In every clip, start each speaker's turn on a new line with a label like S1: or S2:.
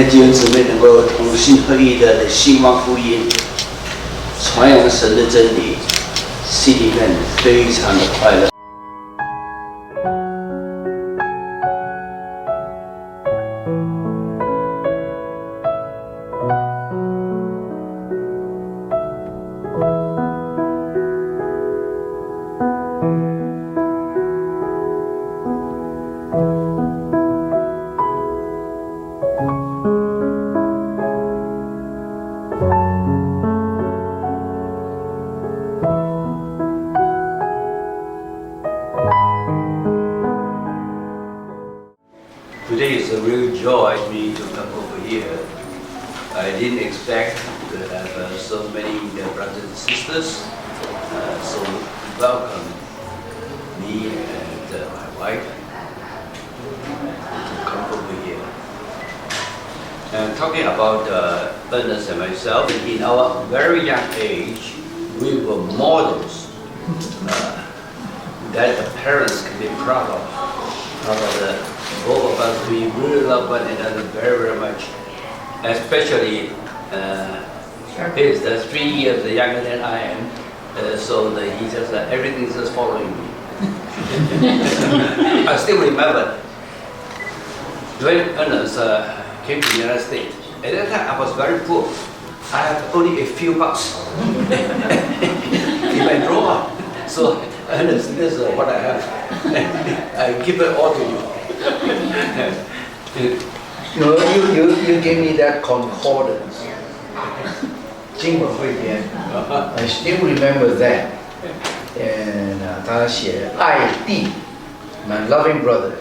S1: 天弟兄姊妹能够同心合意的兴旺福音，传扬神的真理，心里面非常的快乐。Today is a real joy to me to come over here. I didn't expect to have so many brothers and sisters so welcome me and my wife to come over here. And talking about Ernest and myself, in our very young age, we were models that the parents can be proud of. Both of us, we really love one another very, very much. Especially, he is 3 years younger than I am, so he just everything's just following me. I still remember when Ernest came to the United States. At that time, I was very poor. I had only a few bucks in my drawer. So, Ernest, this is what I have. I give it all to you.
S2: You gave me that concordance. 经文汇编 I still remember that. And 他写爱弟 my loving brother.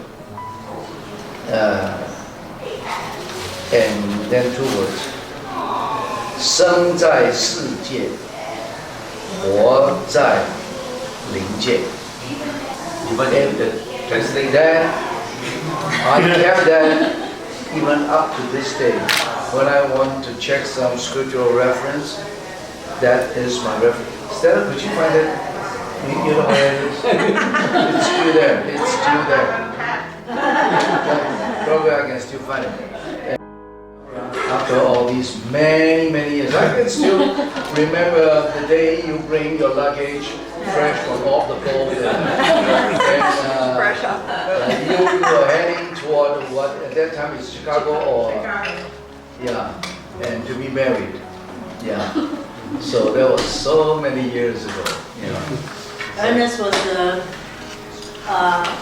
S2: And then 2 words. 生在世界，活在灵界。
S1: You want to translate
S2: that? I have that even up to this day. When I want to check some scriptural reference, that is my reference. Stella, could you find it? You know where it is? It's still there. It's still there. Probably I can still find it. After all these many years, I can still remember the day you bring your luggage fresh from off the boat. You were heading toward what at that time is Chicago or yeah, and to be married. Yeah. So that was so many years ago. Yeah.
S3: Ernest was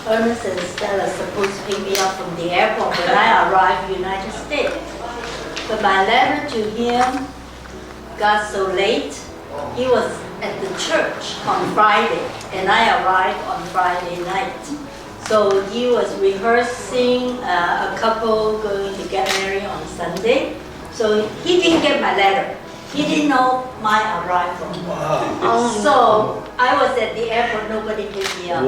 S3: Ernest and Stella supposed to pick me up from the airport when I arrived in the United States. But my letter to him got so late. He was at the church on Friday, and I arrived on Friday night. So he was rehearsing a couple going to get married on Sunday. So he didn't get my letter. He didn't know my arrival. Wow. So I was at the airport, nobody picked me up.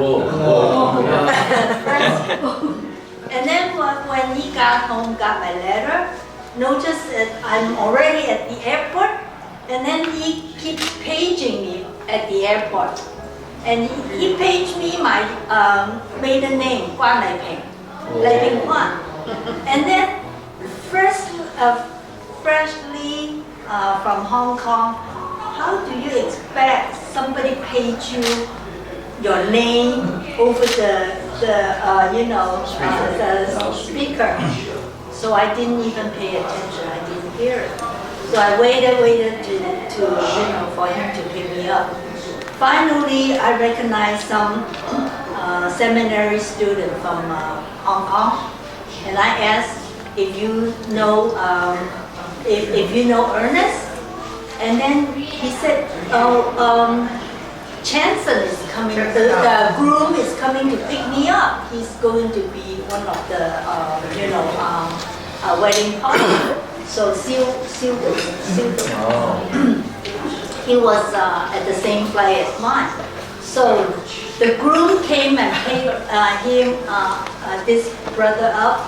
S3: And then when he got home, got my letter, noticed that I'm already at the airport, and then he keeps paging me at the airport. And he paged me my maiden name, Guan Lai Ping, Lai Ping Guan. And then freshly from Hong Kong, how do you expect somebody page you your name over the speaker? So I didn't even pay attention. I didn't hear it. So I waited to for him to pick me up. Finally, I recognized some seminary student from Hong Kong, and I asked if you know Ernest, and then he said, Chanson is coming. The groom is coming to pick me up. He's going to be one of the wedding party. So he was at the same flight as mine. So the groom came and picked this brother up,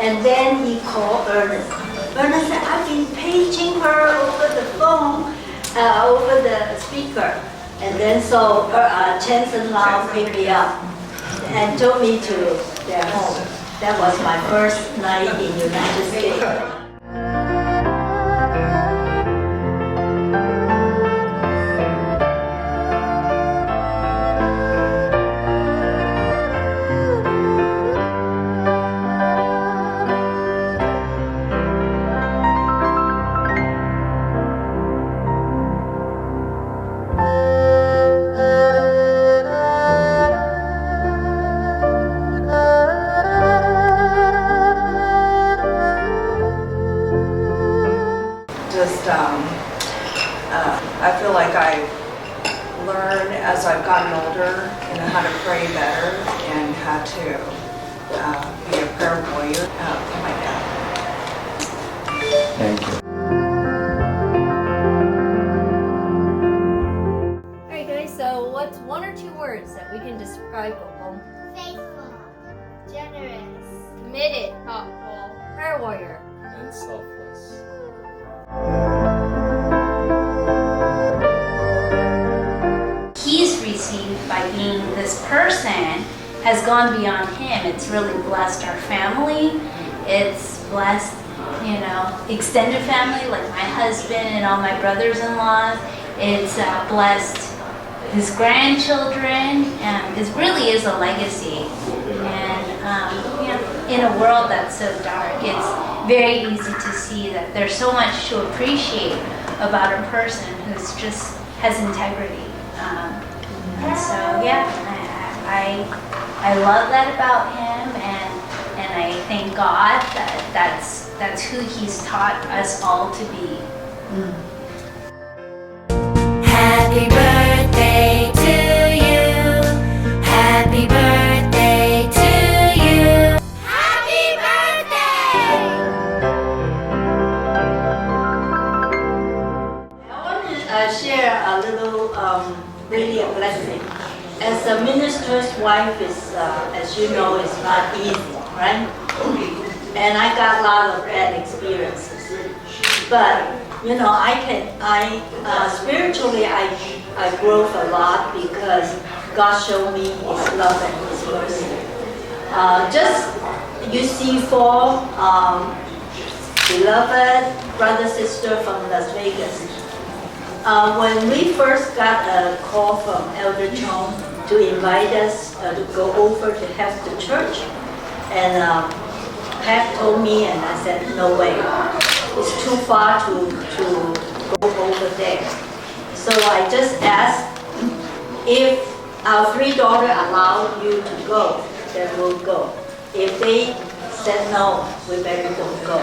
S3: and then he called Ernest. Ernest said, I've been paging her over the phone, over the speaker. And then so Chanson Lau picked me up and took me to their home. That was my first night in the United States.
S4: I feel like I learned as I've gotten older, how to pray better and how to be a prayer warrior for my dad.
S2: Thank you.
S5: Alright guys, so what's one or two words that we can describe Gong?
S6: Faithful, generous,
S5: Committed, thoughtful, prayer warrior.
S7: and selfless.
S3: He's received by being this person has gone beyond him. It's really blessed our family. It's blessed, extended family like my husband and all my brothers-in-law. It's blessed his grandchildren, and it really is a legacy. And in a world that's so dark, it's very easy to see that there's so much to appreciate about a person who's just has integrity. And so I love that about him, and I thank God that that's who He's taught us all to be.
S6: Happy birthday to you. Happy birthday to you. Happy birthday.
S3: I want to share a little, really a blessing. As a minister's wife is, as you know, is not easy, right? And I got a lot of bad experiences. But spiritually I grew a lot because God showed me His love and His mercy. You see four beloved brother sister from Las Vegas. When we first got a call from Elder Chong to invite us to go over to help the church, and Pat told me, and I said, no way. It's too far to go over there. So I just asked if our three daughters allow you to go, then we'll go. If they said no, we better don't go.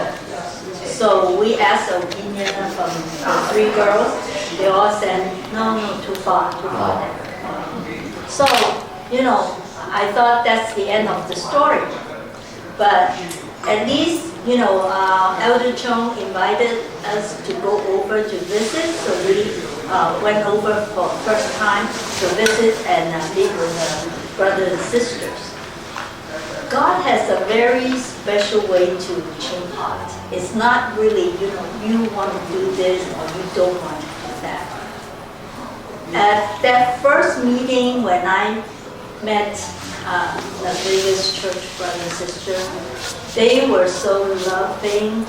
S3: So we asked opinion from the three girls. They all said, no, too far. So, I thought that's the end of the story. But at least, Elder Chong invited us to go over to visit, so we went over for the first time to visit and meet with the brothers and sisters. God has a very special way to change hearts. It's not really, you want to do this or you don't want to do that. At that first meeting when I met Las Vegas church brother and sister, they were so loving,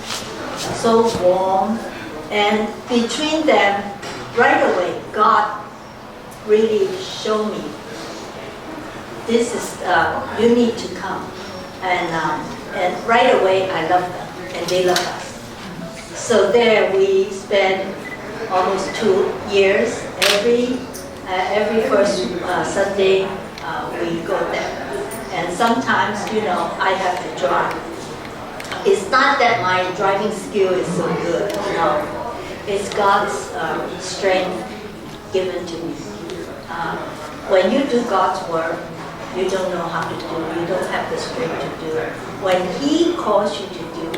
S3: so warm, and between them, right away, God really showed me, this is, you need to come. And right away, I love them, and they love us. So there we spent almost 2 years. Every first Sunday, we go there. And sometimes, I have to drive. It's not that my driving skill is so good, no. It's God's strength given to me. When you do God's work, you don't know how to do it. You don't have the strength to do it. When He calls you to do,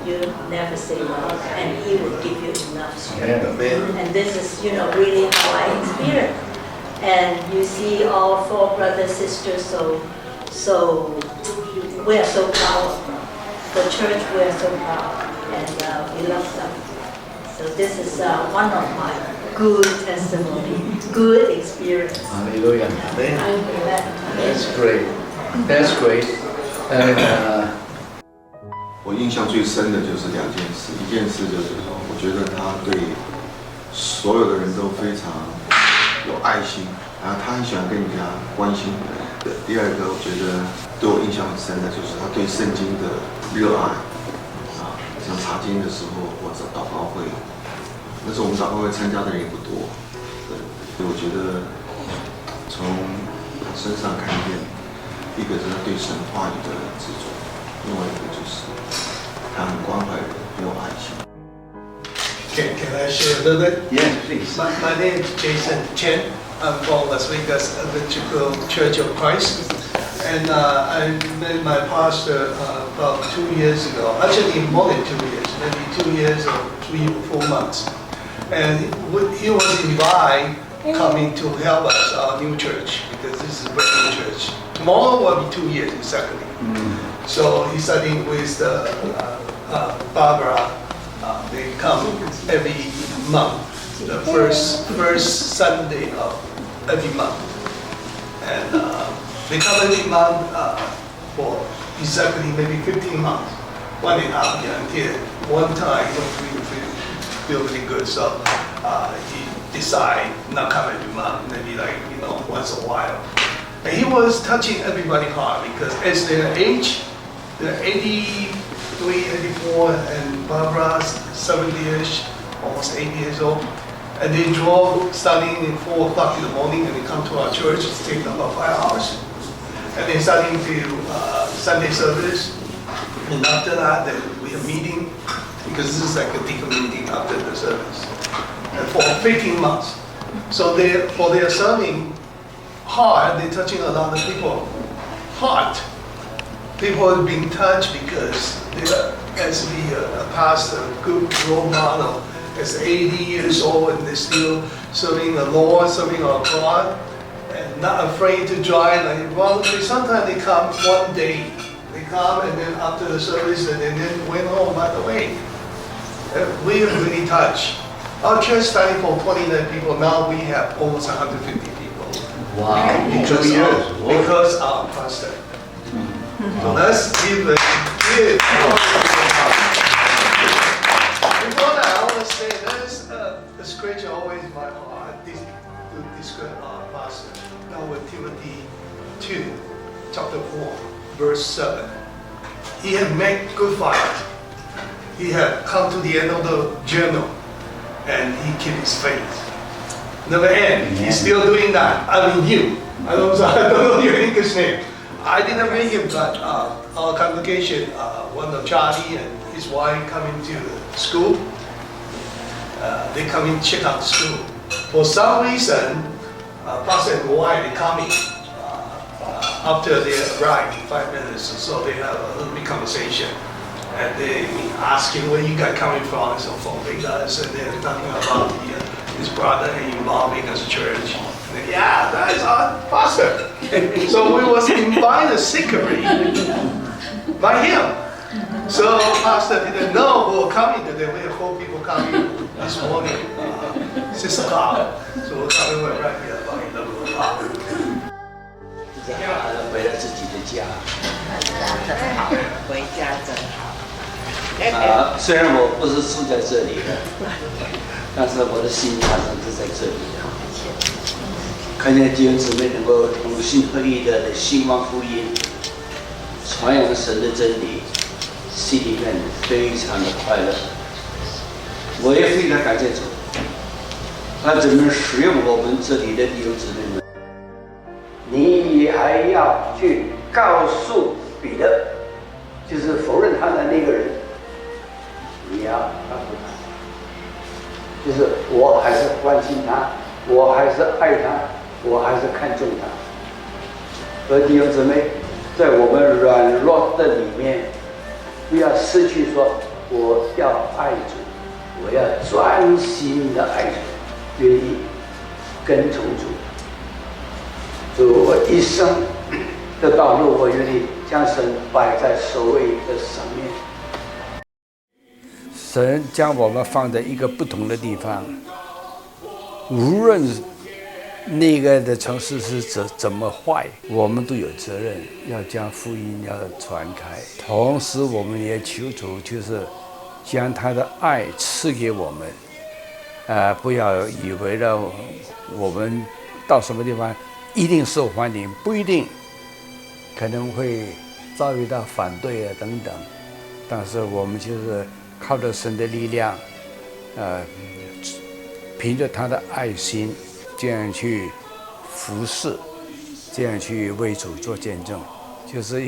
S3: you never say no, and He will give you enough strength. And this is, really how I experience. And you see all 4 brothers, sisters, so we are so proud of them. The church, we are so proud, and we love them. So this is one of my good testimony, good experience.
S2: Hallelujah. That's great. That's great. And
S8: 我印象最深的就是2件事，一件事就是说，我觉得他对所有的人都非常有爱心，然后他很喜欢跟人家关心人。第二个，我觉得对我印象很深的就是他对圣经的热爱，像查经的时候或者祷告会，但是我们祷告会参加的人也不多，对，所以我觉得从他身上看见，一个是他对神话语的执着，另外一个就是他很关怀人，很有爱心。
S7: Can I share a little bit?
S1: Yes, please.
S7: My name is Jason Chen. I'm from Las Vegas Evangelical Church of Christ. And I met my pastor about 2 years ago. Actually, more than 2 years, maybe 2 years or 3 or 4 months. And he was invited coming to help us, our new church, because this is a brand new church. Tomorrow will be 2 years exactly. So he's studying with Barbara. They come every month, the first Sunday of every month. And they come every month for exactly maybe 15 months. 1.5 years until one time when we feel really good. So he decided not come every month, maybe like, once a while. And he was touching everybody's heart because as their age, they're 83, 84, and Barbara's 70-ish, almost 80 years old. And they drove starting at 4 o'clock in the morning and they come to our church. It takes about 5 hours. And then starting to Sunday service. And after that, then we have meeting because this is like a deacon meeting after the service. And for 15 months. So for their serving hard, they're touching a lot of people's heart. People have been touched because they're actually a pastor, a good role model. Is 80 years old and they're still serving the Lord, serving our God, and not afraid to drive. Sometimes they come one day, they come and then after the service and then went home by the way. We are really touched. Our church starting from 29 people, now we have almost 150 people.
S1: Wow,
S7: Because
S1: 2 years.
S7: because our pastor. So let's give a gift. Before that, I want to say there's a scripture always in my heart to describe our pastor. Now with Timothy 2, chapter 4, verse 7. He had made good fight. He had come to the end of the journey, and he kept his faith. Never end. He's still doing that. I mean, you. I don't know your English name. I didn't make him, but our congregation, one of Charlie and his wife coming to school. They come in check out the school. For some reason, pastor and wife they coming after they arrive in 5 minutes, so they have a little bit conversation. And they asking where you guys coming from, so from Vegas, and they're talking about his brother and involving as a church. And yeah, that is our pastor. So we was invited secretly by him. So pastor didn't know we were coming today. We had 4 people coming this morning, 6 o'clock. So we're coming right here about 11 o'clock.
S1: 回了自己的家。
S9: 回家真好。
S1: 虽然我不是住在这里的，但是我的心常常是在这里的。看见弟兄姊妹能够同心合意的兴旺福音，传扬神的真理，心里面非常的快乐。我也非常感谢主，他怎么使用我们这里的弟兄姊妹们。你还要去告诉彼得，就是否认他的那个人，你要告诉他，就是我还是关心他，我还是爱他，我还是看重他。所以弟兄姊妹，在我们软弱的里面，不要失去说我要爱主，我要专心的爱主，愿意跟从主。我一生的道路，我愿意将神摆在首位的上面。
S10: 神将我们放在一个不同的地方，无论那个的城市是怎么坏，我们都有责任要将福音要传开。同时，我们也求主就是将他的爱赐给我们，不要以为了我们到什么地方一定受欢迎，不一定，可能会遭遇到反对啊等等。但是我们就是靠着神的力量，凭着他的爱心，这样去服侍，这样去为主做见证，就是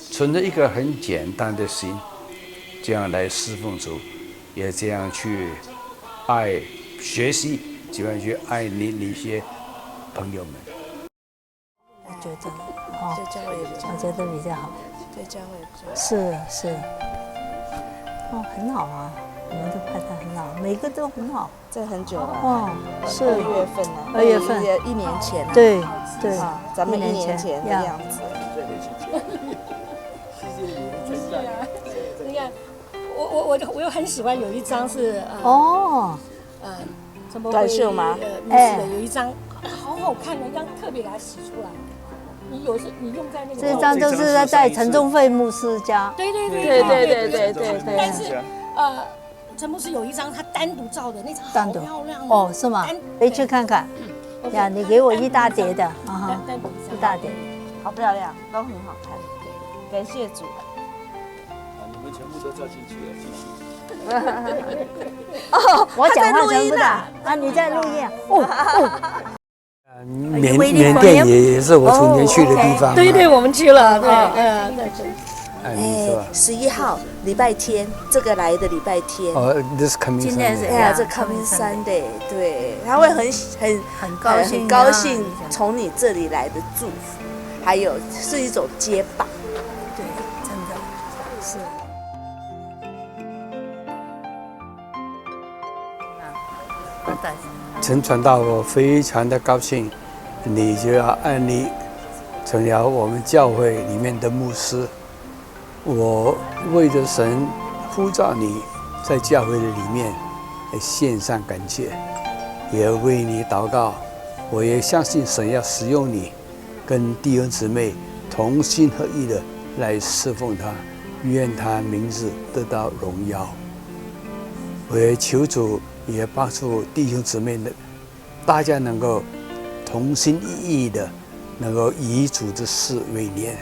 S10: 存着一个很简单的心，这样来侍奉主，也这样去爱学习，怎么样去爱你一些朋友们。
S9: 我觉得，对教会也比较好，我觉得比较好，对教会比较好。是，很好啊，我们都拍得很好，每个都很好。这很久了，哦，是2月份了，2月份，1年前了，对，咱们1年前的样子。
S11: 你看，我又很喜欢有一张是
S9: 短袖吗？
S11: 有一张好好看的，一张特别给它洗出来。你用在那个
S9: 这张都是在陈宗慧牧师家。
S11: 对。但是陈牧师有一张他单独照的那张好漂亮
S9: 哦，是吗？回去看看。呀，你给我一大叠的，一大叠，好漂亮，都很好看。感谢主。
S12: 你们全部都照进去了，继续。
S9: 我讲话全部的啊，你在录音
S10: 缅甸也是我从前去的地方。
S11: 对，我们去了，对
S13: ，11号礼拜天，这个来的礼拜天。
S10: this coming Sunday。
S13: 今天是这 coming Sunday， 对，他会很高兴从你这里来的祝福，还有是一种接棒。对，真的是。
S10: 陈传道，我非常的高兴，你就要按立成了我们教会里面的牧师。我为着神呼召你在教会的里面献上感谢，也为你祷告。我也相信神要使用你，跟弟兄姊妹同心合意的来侍奉他，愿他名字得到荣耀。我也求主也帮助弟兄姊妹的，大家能够同心一意的，能够以主的事为念，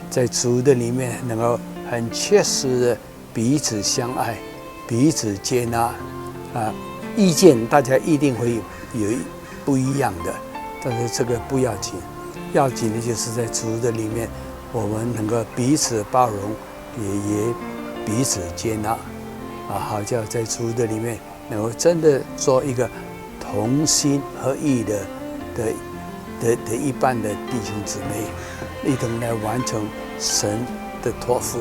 S10: 在主的里面能够很切实的彼此相爱，彼此接纳。意见大家一定会有不一样的，但是这个不要紧，要紧的就是在主的里面，我们能够彼此包容，也彼此接纳。好叫在主的里面能够真的做一个同心合意的一般的弟兄姊妹，一同来完成神的托付。